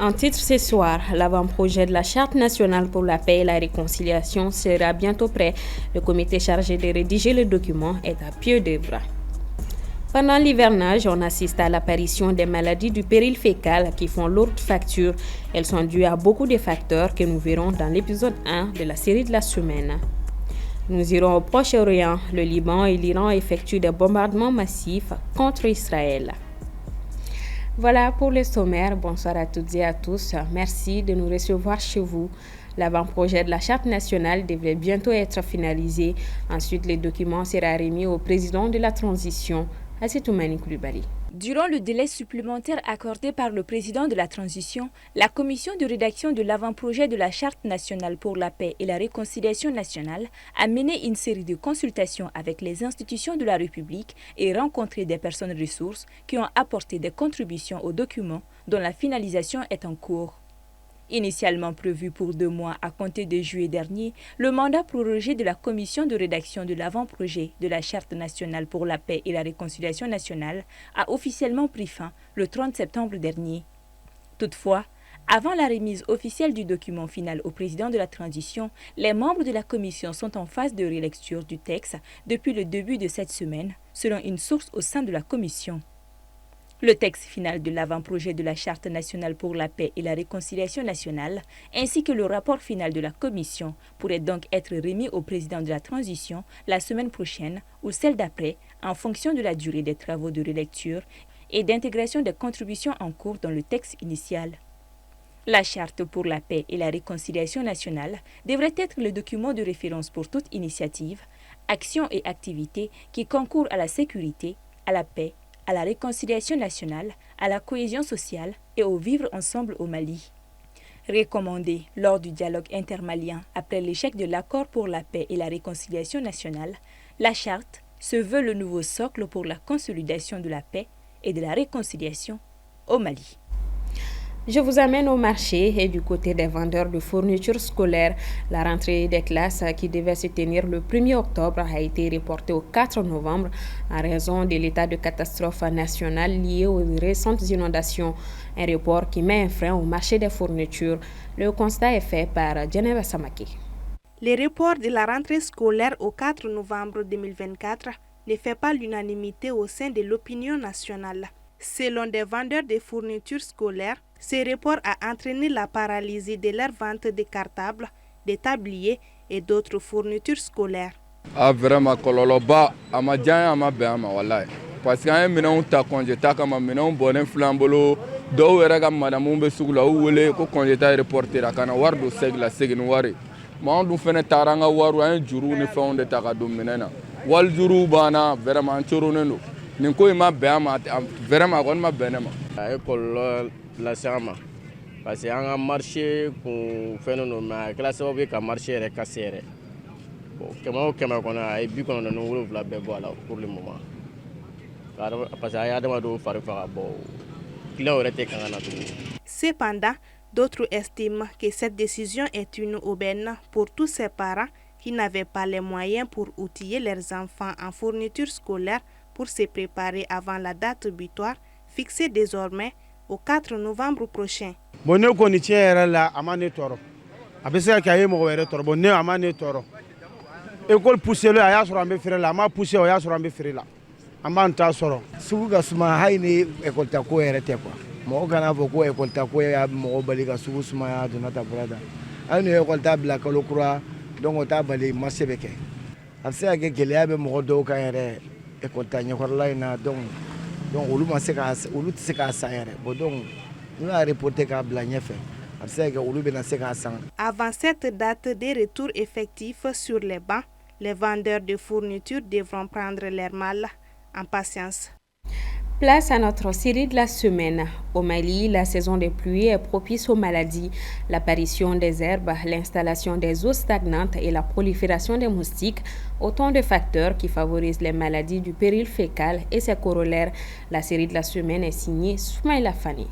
En titre ce soir, l'avant-projet de la Charte nationale pour la paix et la réconciliation sera bientôt prêt. Le comité chargé de rédiger le document est à pied d'œuvre. Pendant l'hivernage, on assiste à l'apparition des maladies du péril fécal qui font lourde facture. Elles sont dues à beaucoup de facteurs que nous verrons dans l'épisode 1 de la série de la semaine. Nous irons au Proche-Orient. Le Liban et l'Iran effectuent des bombardements massifs contre Israël. Voilà pour le sommaire. Bonsoir à toutes et à tous. Merci de nous recevoir chez vous. L'avant-projet de la Charte nationale devrait bientôt être finalisé. Ensuite, le document sera remis au président de la transition, Assetoumani Coulibaly. Durant le délai supplémentaire accordé par le président de la transition, la commission de rédaction de l'avant-projet de la Charte nationale pour la paix et la réconciliation nationale a mené une série de consultations avec les institutions de la République et rencontré des personnes ressources qui ont apporté des contributions au document dont la finalisation est en cours. Initialement prévu pour 2 mois à compter de juillet dernier, le mandat prorogé de la commission de rédaction de l'avant-projet de la Charte nationale pour la paix et la réconciliation nationale a officiellement pris fin le 30 septembre dernier. Toutefois, avant la remise officielle du document final au président de la transition, les membres de la commission sont en phase de relecture du texte depuis le début de cette semaine, selon une source au sein de la commission. Le texte final de l'avant-projet de la Charte nationale pour la paix et la réconciliation nationale, ainsi que le rapport final de la commission, pourraient donc être remis au président de la transition la semaine prochaine ou celle d'après, en fonction de la durée des travaux de relecture et d'intégration des contributions en cours dans le texte initial. La Charte pour la paix et la réconciliation nationale devrait être le document de référence pour toute initiative, action et activité qui concourent à la sécurité, à la paix, à la réconciliation nationale, à la cohésion sociale et au vivre ensemble au Mali. Recommandé lors du dialogue intermalien après l'échec de l'accord pour la paix et la réconciliation nationale, la charte se veut le nouveau socle pour la consolidation de la paix et de la réconciliation au Mali. Je vous amène au marché et du côté des vendeurs de fournitures scolaires. La rentrée des classes qui devait se tenir le 1er octobre a été reportée au 4 novembre en raison de l'état de catastrophe nationale lié aux récentes inondations. Un report qui met un frein au marché des fournitures. Le constat est fait par Djeneva Samaki. Le report de la rentrée scolaire au 4 novembre 2024 ne fait pas l'unanimité au sein de l'opinion nationale. Selon des vendeurs de fournitures scolaires, ce report a entraîné la paralysie de leur vente de cartables, de tabliers et d'autres fournitures scolaires. Vraiment, kololoba amajan amabe amawalai. Parce que minɛnw ta congé ta kama minɛnw bɔnnen filan bolo dɔw yɛrɛ ka madamu bɛ sugu la u wele ko congé ta reporter a kana wari don segi la segin wari. Ma an dun fɛnɛ taara an ka wariw an ye juruw ni fɛnw de ta ka don minɛn na. Wali juruw banna vraiment an coronen don. Nin ko in ma bɛn a ma vraiment a kɔni ma bɛn ne ma. A ye kɔlɔlɔ lase an ma parce que an ka marché kun fɛnnen don mais a kɛra sababu ye ka marché yɛrɛ kase yɛrɛ. Bon, kɛmɛ o kɛmɛ kɔnɔ a ye 97 bɛɛ bɔ a la pour le moment. Parce que a ye adamadenw fari faga bɔ client yɛrɛ tɛ kan ka na tuguni. Cependant, d'autres estiment que cette décision est une aubaine pour tous ces parents qui n'avaient pas les moyens pour outiller leurs enfants en fournitures scolaires pour se préparer avant la date butoir fixée désormais au 4 novembre prochain. Bon, ne kɔni tiɲɛ yɛrɛ la a ma ne tɔɔrɔ. A bɛ se ka kɛ a ye mɔgɔ wɛrɛ tɔɔrɔ. Bon, ne a ma ne tɔɔrɔ. École poussée a y'a sɔrɔ an bɛ feere la. A ma poussé o y'a sɔrɔ an bɛ feere la. An b'an ta sɔrɔ. Sugu ka suma hali ni école ta ko yɛrɛ tɛ quoi. Mɔgɔ kana fɔ ko école ta ko y'a mɔgɔ bali ka sugu sumaya donna ta burada. Hali ni école ta bila kalo kura donc o t'a bali marché bɛ kɛ. A bɛ se ka kɛ gɛlɛya bɛ mɔgɔ dɔw kan yɛrɛ école ta ɲɛkɔrɔla in na donc olu tɛ se k'a san yɛrɛ. Bon donc n'u y'a reporté k'a bila ɲɛfɛ a bɛ se ka kɛ olu bɛna se k'a san. Avant cette date de retour effectif sur les bancs, les vendeurs de fournitures devront prendre leur mal en patience. Place à notre série de la semaine. Au Mali, la saison des pluies est propice aux maladies. L'apparition des herbes, l'installation des eaux stagnantes et la prolifération des moustiques, autant de facteurs qui favorisent les maladies du péril fécal et ses corollaires. La série de la semaine est signée Soumaïla Fani.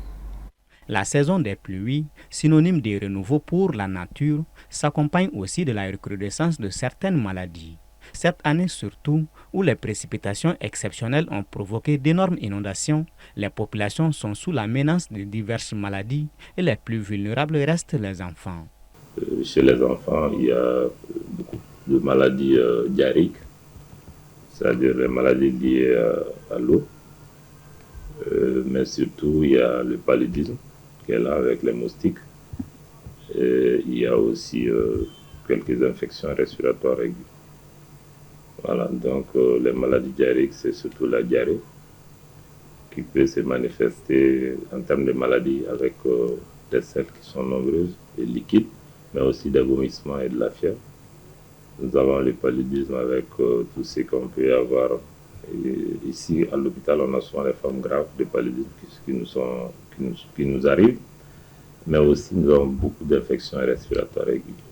La saison des pluies, synonyme de renouveau pour la nature, s'accompagne aussi de la recrudescence de certaines maladies. Cette année surtout, où les précipitations exceptionnelles ont provoqué d'énormes inondations, les populations sont sous la menace de diverses maladies et les plus vulnérables restent les enfants. Chez les enfants, il y a beaucoup de maladies diarrhéiques, c'est-à-dire les maladies liées à l'eau, mais surtout il y a le paludisme qui est là avec les moustiques. Et il y a aussi quelques infections respiratoires aiguës. Voilà, donc les maladies diarrhéiques, c'est surtout la diarrhée qui peut se manifester en termes de maladies avec des selles qui sont nombreuses et liquides, mais aussi des vomissements et de la fièvre. Nous avons le paludisme avec tout ce qu'on peut avoir. Et ici, à l'hôpital, on a souvent les formes graves de paludisme qui nous arrivent, mais aussi nous avons beaucoup d'infections respiratoires aiguës.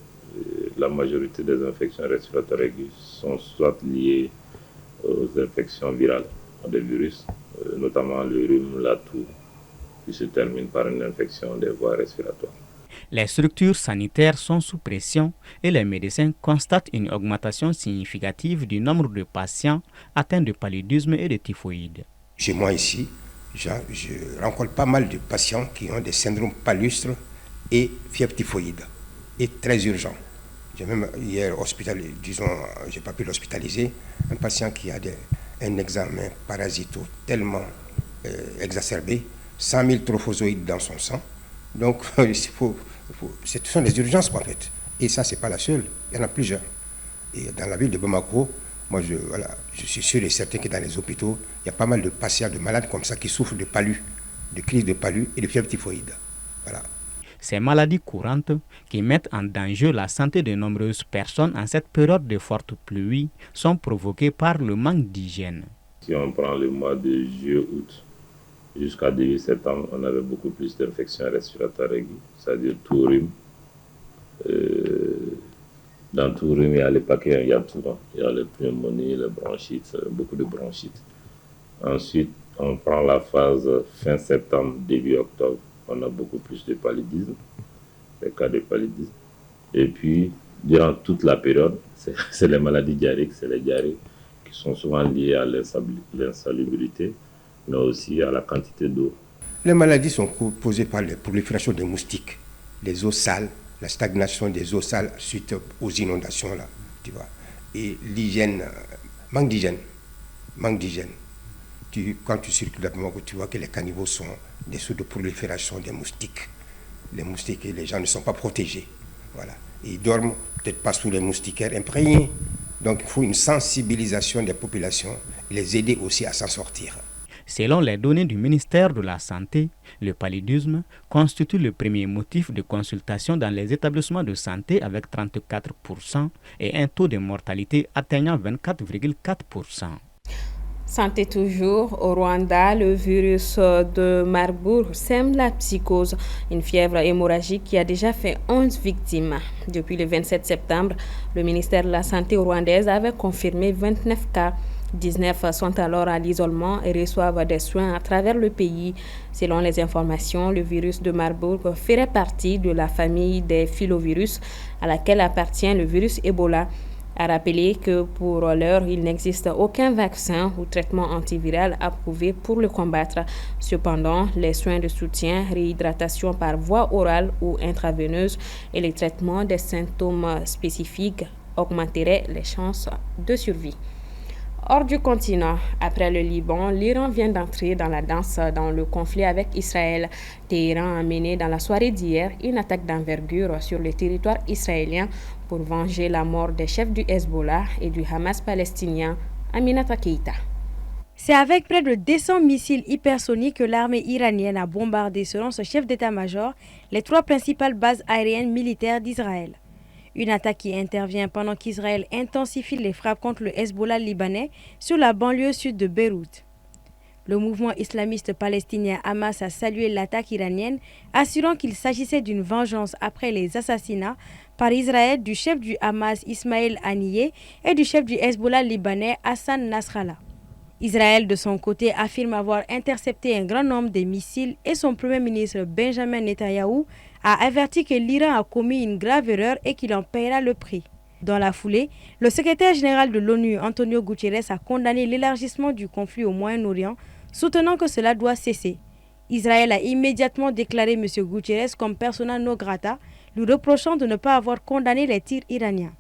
La majorité des infections respiratoires aiguës sont soit liées aux infections virales, à des virus, notamment le rhume, la toux, qui se termine par une infection des voies respiratoires. Les structures sanitaires sont sous pression et les médecins constatent une augmentation significative du nombre de patients atteints de paludisme et de typhoïde. Chez moi ici, je rencontre pas mal de patients qui ont des syndromes palustres et fièvre typhoïde, et très urgent. J'ai même hier hospitalisé, j'ai pas pu l'hospitaliser, un patient qui a un examen parasito tellement exacerbé, 100 000 trophozoïdes dans son sang. Donc, ce sont des urgences en fait. Et ça, c'est pas la seule, il y en a plusieurs. Et dans la ville de Bamako, moi, je suis sûr et certain que dans les hôpitaux, il y a pas mal de patients, de malades comme ça qui souffrent de palud, de crise de palud et de fièvre typhoïde. Voilà. Ces maladies courantes qui mettent en danger la santé de nombreuses personnes en cette période de fortes pluies sont provoquées par le manque d'hygiène. Si on prend le mois de juillet-août, jusqu'à début septembre, on avait beaucoup plus d'infections respiratoires aiguës, c'est-à-dire tout rhume. Dans tout rhume, il y a les paquets, il y a tout. Il y a les pneumonies, les bronchites, beaucoup de bronchites. Ensuite, on prend la phase fin septembre, début octobre. On a beaucoup plus de paludisme, des cas de paludisme. Et puis, durant toute la période, c'est les maladies diarrhéiques, c'est les diarrhées qui sont souvent liées à l'insalubrité, mais aussi à la quantité d'eau. Les maladies sont causées par la prolifération des moustiques, les eaux sales, la stagnation des eaux sales suite aux inondations, là, tu vois. Et l'hygiène, manque d'hygiène. Quand tu circules à Bamako, tu vois que les caniveaux sont des sources de prolifération des moustiques. Les moustiques, et les gens ne sont pas protégés. Voilà. Et ils dorment peut-être pas sous les moustiquaires imprégnés. Donc il faut une sensibilisation des populations et les aider aussi à s'en sortir. Selon les données du ministère de la Santé, le paludisme constitue le premier motif de consultation dans les établissements de santé avec 34% et un taux de mortalité atteignant 24,4%. Santé toujours, au Rwanda, le virus de Marburg sème la psychose, une fièvre hémorragique qui a déjà fait 11 victimes. Depuis le 27 septembre, le ministère de la Santé rwandaise avait confirmé 29 cas. 19 sont alors à l'isolement et reçoivent des soins à travers le pays. Selon les informations, le virus de Marburg ferait partie de la famille des filovirus à laquelle appartient le virus Ebola. A rappeler que pour l'heure, il n'existe aucun vaccin ou traitement antiviral approuvé pour le combattre. Cependant, les soins de soutien, réhydratation par voie orale ou intraveineuse et les traitements des symptômes spécifiques augmenteraient les chances de survie. Hors du continent, après le Liban, l'Iran vient d'entrer dans la danse dans le conflit avec Israël. Téhéran a mené dans la soirée d'hier une attaque d'envergure sur le territoire israélien pour venger la mort des chefs du Hezbollah et du Hamas palestinien, Aminata Keïta. C'est avec près de 200 missiles hypersoniques que l'armée iranienne a bombardé, selon son chef d'état-major, les 3 principales bases aériennes militaires d'Israël. Une attaque qui intervient pendant qu'Israël intensifie les frappes contre le Hezbollah libanais sur la banlieue sud de Beyrouth. Le mouvement islamiste palestinien Hamas a salué l'attaque iranienne, assurant qu'il s'agissait d'une vengeance après les assassinats par Israël du chef du Hamas Ismaël Haniyeh et du chef du Hezbollah libanais Hassan Nasrallah. Israël, de son côté, affirme avoir intercepté un grand nombre de missiles et son premier ministre Benjamin Netanyahou a averti que l'Iran a commis une grave erreur et qu'il en paiera le prix. Dans la foulée, le secrétaire général de l'ONU, Antonio Guterres, a condamné l'élargissement du conflit au Moyen-Orient, soutenant que cela doit cesser. Israël a immédiatement déclaré M. Guterres comme persona non grata, lui reprochant de ne pas avoir condamné les tirs iraniens.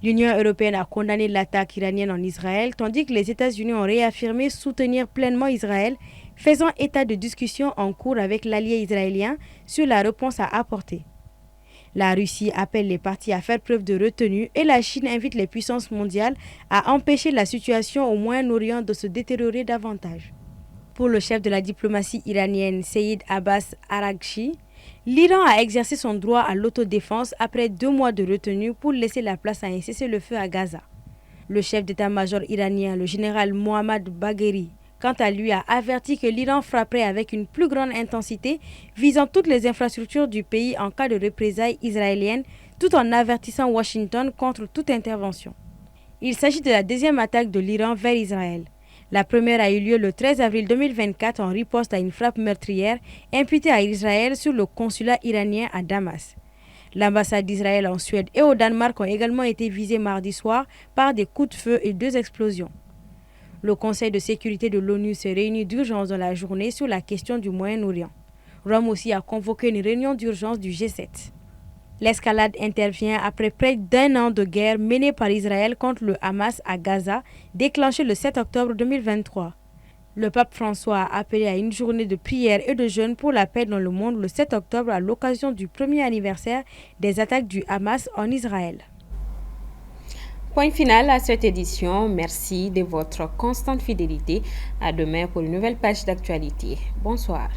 L'Union européenne a condamné l'attaque iranienne en Israël, tandis que les États-Unis ont réaffirmé soutenir pleinement Israël, faisant état de discussions en cours avec l'allié israélien sur la réponse à apporter. La Russie appelle les parties à faire preuve de retenue et la Chine invite les puissances mondiales à empêcher la situation au Moyen-Orient de se détériorer davantage. Pour le chef de la diplomatie iranienne, Seyyid Abbas Araghchi, l'Iran a exercé son droit à l'autodéfense après 2 mois de retenue pour laisser la place à un cessez-le-feu à Gaza. Le chef d'état-major iranien, le général Mohammad Bagheri, quant à lui, a averti que l'Iran frapperait avec une plus grande intensité, visant toutes les infrastructures du pays en cas de représailles israéliennes, tout en avertissant Washington contre toute intervention. Il s'agit de la 2e attaque de l'Iran vers Israël. La première a eu lieu le 13 avril 2024 en riposte à une frappe meurtrière imputée à Israël sur le consulat iranien à Damas. L'ambassade d'Israël en Suède et au Danemark ont également été visées mardi soir par des coups de feu et 2 explosions. Le Conseil de sécurité de l'ONU s'est réuni d'urgence dans la journée sur la question du Moyen-Orient. Rome aussi a convoqué une réunion d'urgence du G7. L'escalade intervient après près d'1 an de guerre menée par Israël contre le Hamas à Gaza, déclenchée le 7 octobre 2023. Le pape François a appelé à une journée de prière et de jeûne pour la paix dans le monde le 7 octobre à l'occasion du premier anniversaire des attaques du Hamas en Israël. Point final à cette édition. Merci de votre constante fidélité. À demain pour une nouvelle page d'actualité. Bonsoir.